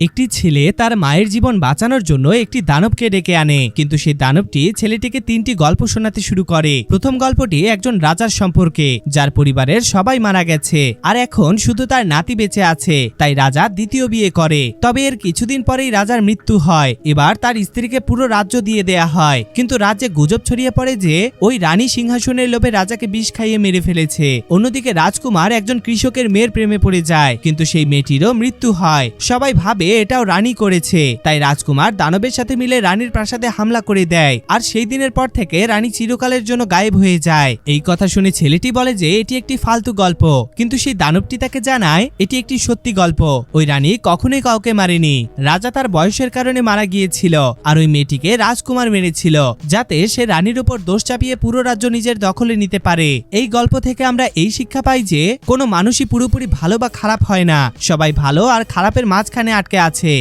একটি ছেলে তার মায়ের জীবন বাঁচানোর জন্য একটি দানবকে ডেকে আনে, কিন্তু সেই দানবটি ছেলেটিকে তিনটি গল্প শোনাতে শুরু করে। প্রথম গল্পটি একজন রাজার সম্পর্কে, যার পরিবারের সবাই মারা গেছে আর এখন শুধু তার নাতি বেঁচে আছে, তাই রাজা দ্বিতীয় বিয়ে করে। তবে এর কিছুদিন পরেই রাজার মৃত্যু হয়। এবার তার স্ত্রীকে পুরো রাজ্য দিয়ে দেয়া হয়, কিন্তু রাজ্যে গুজব ছড়িয়ে পড়ে যে ওই রানী সিংহাসনের লোভে রাজাকে বিষ খাইয়ে মেরে ফেলেছে। অন্যদিকে রাজকুমার একজন কৃষকের মেয়ের প্রেমে পড়ে যায়, কিন্তু সেই মেয়েটিরও মৃত্যু হয়। সবাই ভাবে এটাও রানী করেছে, তাই রাজকুমার দানবের সাথে মিলে রানীর প্রাসাদে হামলা করে দেয়। আর সেই দিনের পর থেকে রানী চিরকালের জন্য গায়েব হয়ে যায়। এই কথা শুনে ছেলেটি বলে যে এটি একটি ফালতু গল্প, কিন্তু সেই দানবটি তাকে জানায় এটি একটি সত্যি গল্প। ওই রানী কখনোই কাউকে মারেনি, রাজা তার বয়সের কারণে মারা গিয়েছিল, আর ওই মেয়েটিকে রাজকুমার মেরেছিল যাতে সে রানীর উপর দোষ চাপিয়ে পুরো রাজ্য নিজের দখলে নিতে পারে। এই গল্প থেকে আমরা এই শিক্ষা পাই যে কোনো মানুষই পুরোপুরি ভালো বা খারাপ হয় না, সবাই ভালো আর খারাপের মাঝখানে আটকে আছে।